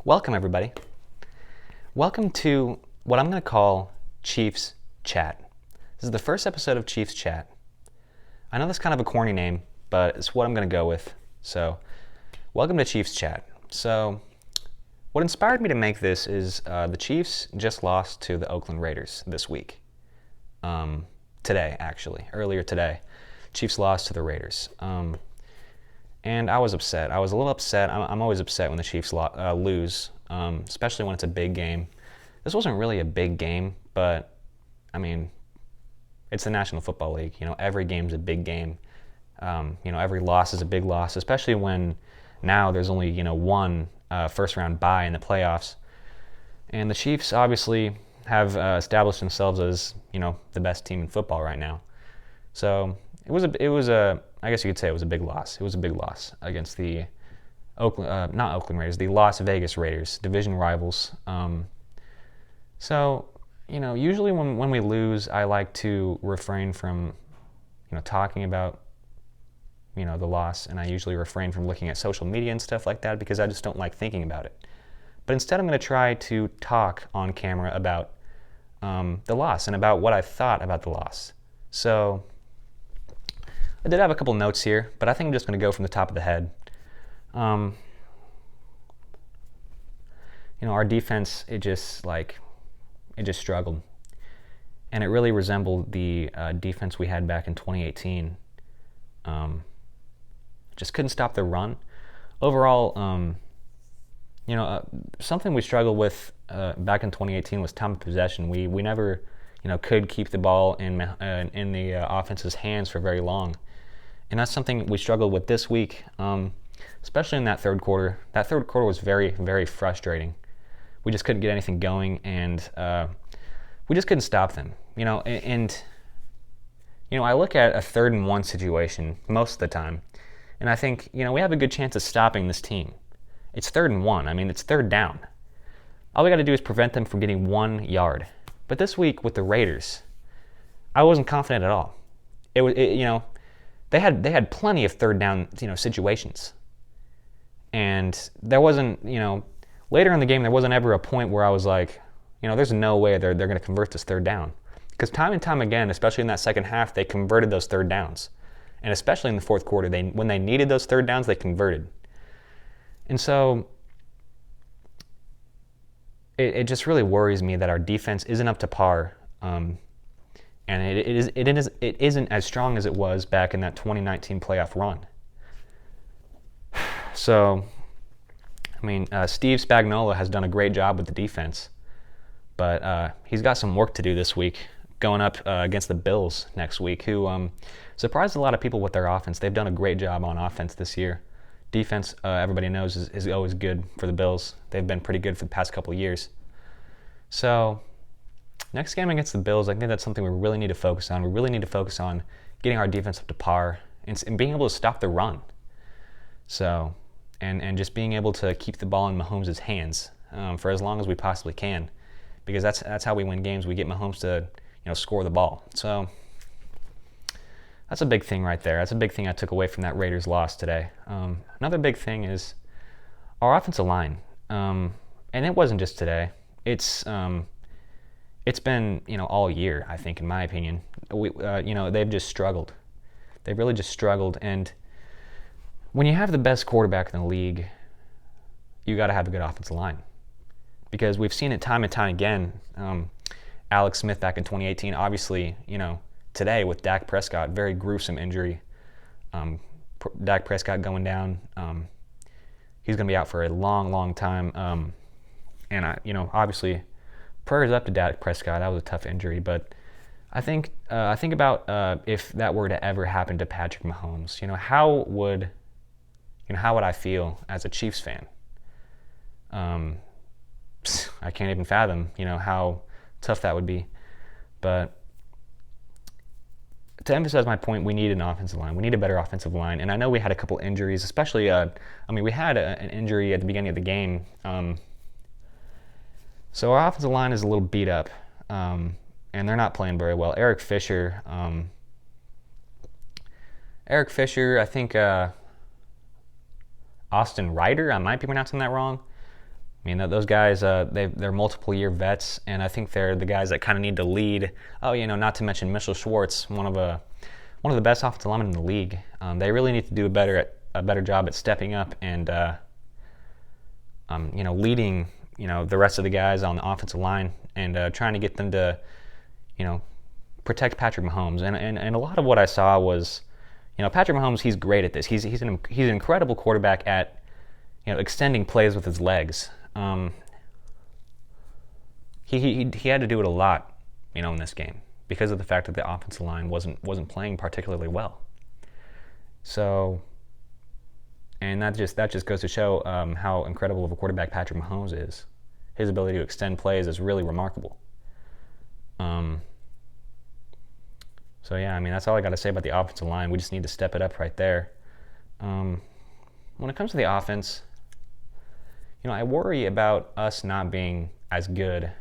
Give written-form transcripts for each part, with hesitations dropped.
Welcome, everybody. Welcome to what I'm going to call Chiefs Chat. This is the first episode of Chiefs Chat. I know that's kind of a corny name, but it's what I'm going to go with. So, welcome to Chiefs Chat. So, what inspired me to make this is the Chiefs just lost to the Oakland Raiders this week. Today, actually. Earlier today. Chiefs lost to the Raiders. And I was upset. I was a little upset. I'm always upset when the Chiefs lose, especially when it's a big game. This wasn't really a big game, but, I mean, it's the National Football League. You know, every game's a big game. Every loss is a big loss, especially when now there's only, one first-round bye in the playoffs. And the Chiefs obviously have established themselves as, the best team in football right now. So it was I guess you could say it was a big loss. It was a big loss against the not Oakland Raiders, the Las Vegas Raiders, division rivals. Usually when we lose, I like to refrain from, talking about, the loss, and I usually refrain from looking at social media and stuff like that because I just don't like thinking about it. But instead, I'm going to try to talk on camera about the loss and about what I thought about the loss. So I did have a couple notes here, but I think I'm just going to go from the top of the head. Our defense, it just struggled. And it really resembled the defense we had back in 2018. Just couldn't stop the run. Overall, something we struggled with back in 2018 was time of possession. We never, could keep the ball in the offense's hands for very long. And that's something we struggled with this week, especially in that third quarter. That third quarter was very, very frustrating. We just couldn't get anything going, and we just couldn't stop them. I look at a 3rd and 1 situation most of the time, and I think, we have a good chance of stopping this team. It's 3rd and 1. I mean, it's 3rd down. All we got to do is prevent them from getting 1 yard. But this week with the Raiders, I wasn't confident at all. They had plenty of 3rd down, situations. And there wasn't, later in the game, there wasn't ever a point where I was like, there's no way they're going to convert this 3rd down. Because time and time again, especially in that second half, they converted those 3rd downs. And especially in the fourth quarter, when they needed those 3rd downs, they converted. And so it just really worries me that our defense isn't up to par. And it isn't as strong as it was back in that 2019 playoff run. So, Steve Spagnuolo has done a great job with the defense, but he's got some work to do this week, going up against the Bills next week, who surprised a lot of people with their offense. They've done a great job on offense this year. Defense, everybody knows, is always good for the Bills. They've been pretty good for the past couple of years. So, next game against the Bills, I think that's something we really need to focus on. We really need to focus on getting our defense up to par and being able to stop the run. So, and just being able to keep the ball in Mahomes' hands for as long as we possibly can, because that's how we win games. We get Mahomes to score the ball. So that's a big thing right there. That's a big thing I took away from that Raiders loss today. Another big thing is our offensive line, and it wasn't just today. It's been, all year, I think, in my opinion. They've just struggled. They've really just struggled. And when you have the best quarterback in the league, you got to have a good offensive line. Because we've seen it time and time again. Alex Smith back in 2018, obviously, today with Dak Prescott, very gruesome injury. Dak Prescott going down. He's going to be out for a long, long time. Obviously, prayers up to Dak Prescott. That was a tough injury, but I think about if that were to ever happen to Patrick Mahomes. How would I feel as a Chiefs fan? I can't even fathom, how tough that would be. But to emphasize my point, we need an offensive line. We need a better offensive line. And I know we had a couple injuries, especially, we had an injury at the beginning of the game. So our offensive line is a little beat up, and they're not playing very well. Eric Fisher, I think Austin Ryder, I might be pronouncing that wrong, I mean, those guys, they're multiple-year vets, and I think they're the guys that kind of need to lead. Oh, not to mention Mitchell Schwartz, one of the best offensive linemen in the league. They really need to do a better job at stepping up and leading the rest of the guys on the offensive line and trying to get them to protect Patrick Mahomes. And a lot of what I saw was Patrick Mahomes. He's great at this. He's an incredible quarterback at extending plays with his legs. He had to do it a lot, in this game because of the fact that the offensive line wasn't playing particularly well. So, and that just goes to show how incredible of a quarterback Patrick Mahomes is. His ability to extend plays is really remarkable. So yeah, I mean, that's all I got to say about the offensive line. We just need to step it up right there. When it comes to the offense, I worry about us not being as good.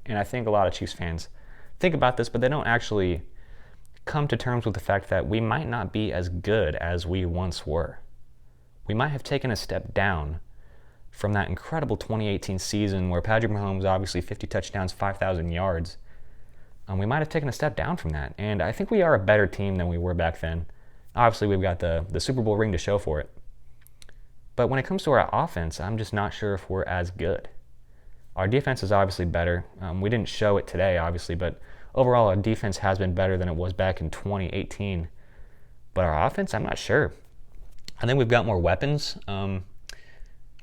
And I think a lot of Chiefs fans think about this, but they don't actually come to terms with the fact that we might not be as good as we once were. We might have taken a step down from that incredible 2018 season where Patrick Mahomes, obviously 50 touchdowns, 5,000 yards. We might have taken a step down from that. And I think we are a better team than we were back then. Obviously, we've got the Super Bowl ring to show for it. But when it comes to our offense, I'm just not sure if we're as good. Our defense is obviously better. We didn't show it today, obviously, but overall, our defense has been better than it was back in 2018. But our offense, I'm not sure. I think we've got more weapons.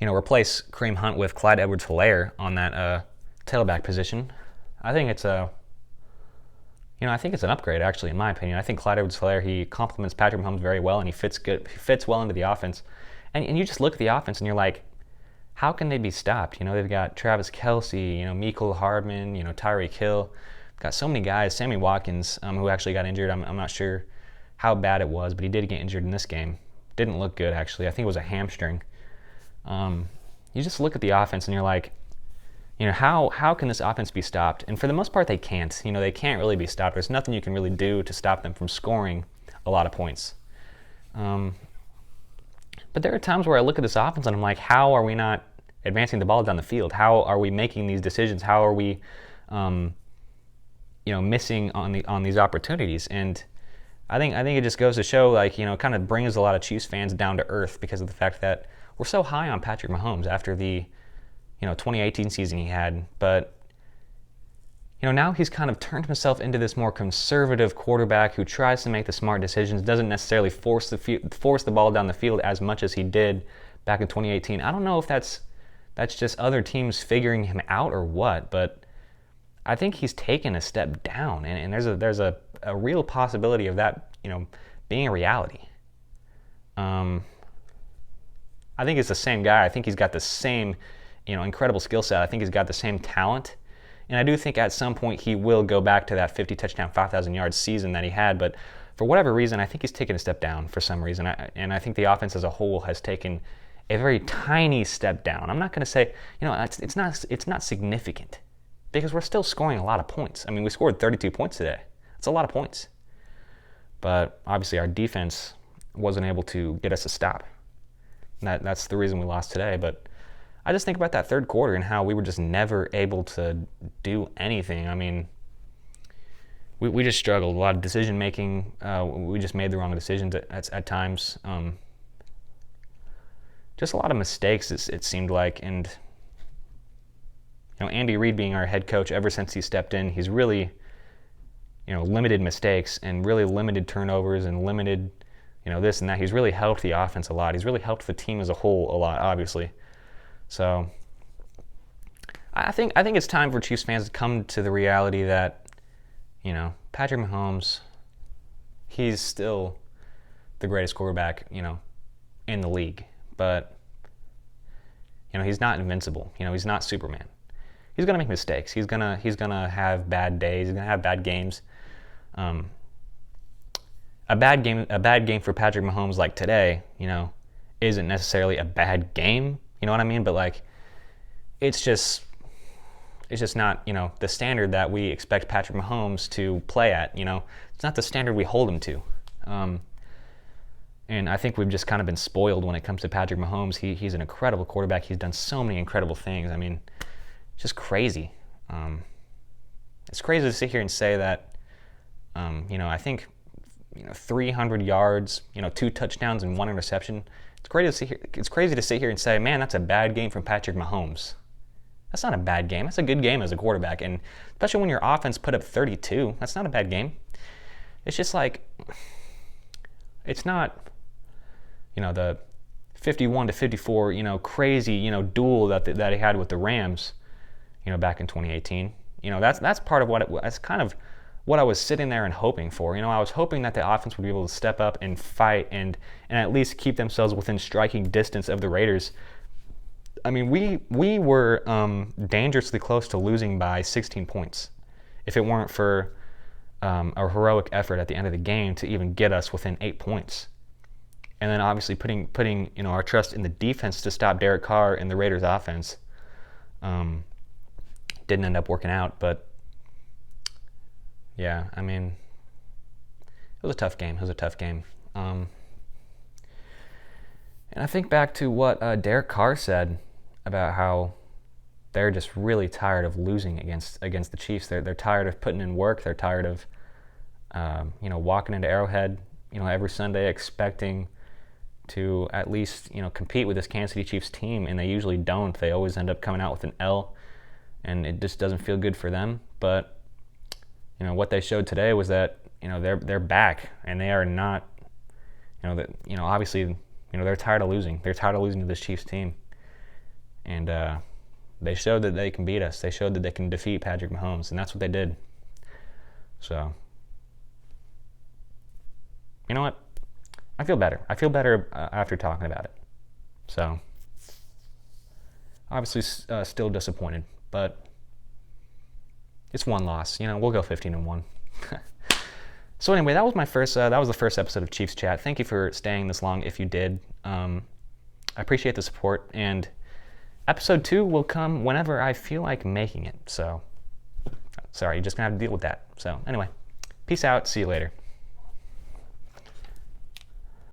Replace Kareem Hunt with Clyde Edwards-Helaire on that tailback position. I think it's an upgrade, actually, in my opinion. I think Clyde Edwards-Helaire, he complements Patrick Mahomes very well, and he fits well into the offense. And you just look at the offense, and you're like, how can they be stopped? They've got Travis Kelce, Mecole Hardman, Tyreek Hill. Got so many guys. Sammy Watkins, who actually got injured. I'm not sure how bad it was, but he did get injured in this game. Didn't look good, actually. I think it was a hamstring. You just look at the offense, and you're like, how can this offense be stopped? And for the most part, they can't. They can't really be stopped. There's nothing you can really do to stop them from scoring a lot of points. But there are times where I look at this offense and I'm like, how are we not advancing the ball down the field? How are we making these decisions? How are we, missing on these opportunities? And I think it just goes to show, kind of brings a lot of Chiefs fans down to earth because of the fact that we're so high on Patrick Mahomes after the 2018 season he had, but now he's kind of turned himself into this more conservative quarterback who tries to make the smart decisions, doesn't necessarily force the ball down the field as much as he did back in 2018. I don't know if that's just other teams figuring him out or what, but I think he's taken a step down, and there's a real possibility of that being a reality. I think it's the same guy. I think he's got the same incredible skill set. I think he's got the same talent. And I do think at some point he will go back to that 50 touchdown, 5,000 yards season that he had. But for whatever reason, I think he's taken a step down for some reason. And I think the offense as a whole has taken a very tiny step down. I'm not going to say, it's not significant because we're still scoring a lot of points. I mean, we scored 32 points today. That's a lot of points. But obviously our defense wasn't able to get us a stop. That's the reason we lost today. But I just think about that third quarter and how we were just never able to do anything. I mean, we just struggled. A lot of decision making. We just made the wrong decisions at times. Just a lot of mistakes, it seemed like. And Andy Reid being our head coach ever since he stepped in, he's really limited mistakes and really limited turnovers and limited this and that. He's really helped the offense a lot. He's really helped the team as a whole a lot, obviously. So I think it's time for Chiefs fans to come to the reality that, Patrick Mahomes, he's still the greatest quarterback, in the league. But, he's not invincible. He's not Superman. He's gonna make mistakes. He's gonna have bad days. He's gonna have bad games. A bad game for Patrick Mahomes like today, isn't necessarily a bad game. You know what I mean? But it's just not, the standard that we expect Patrick Mahomes to play at. It's not the standard we hold him to. And I think we've just kind of been spoiled when it comes to Patrick Mahomes. He's an incredible quarterback. He's done so many incredible things. I mean, just crazy. It's crazy to sit here and say that, I think, 300 yards, 2 touchdowns and 1 interception. It's crazy to sit here and say, man, that's a bad game from Patrick Mahomes. That's not a bad game. That's a good game as a quarterback. And especially when your offense put up 32, that's not a bad game. It's just like, it's not, the 51-54, crazy, duel that he had with the Rams, back in 2018. That's part of that's kind of what I was sitting there and hoping for. I was hoping that the offense would be able to step up and fight and at least keep themselves within striking distance of the Raiders. I mean, we were dangerously close to losing by 16 points if it weren't for a heroic effort at the end of the game to even get us within 8 points. And then obviously putting our trust in the defense to stop Derek Carr and the Raiders offense didn't end up working out. But yeah, I mean, it was a tough game. And I think back to what Derek Carr said about how they're just really tired of losing against the Chiefs. They're tired of putting in work. They're tired of walking into Arrowhead every Sunday expecting to at least compete with this Kansas City Chiefs team, and they usually don't. They always end up coming out with an L, and it just doesn't feel good for them. But what they showed today was that they're back, and they are not obviously they're tired of losing. They're tired of losing to this Chiefs team, and they showed that they can beat us. They showed that they can defeat Patrick Mahomes, and that's what they did. So you know what? I feel better. After talking about it. So obviously still disappointed, but it's one loss. We'll go 15-1. So anyway, that was the first episode of Chiefs Chat. Thank you for staying this long if you did. I appreciate the support, and episode 2 will come whenever I feel like making it. So sorry, you're just gonna have to deal with that. So anyway, peace out. See you later.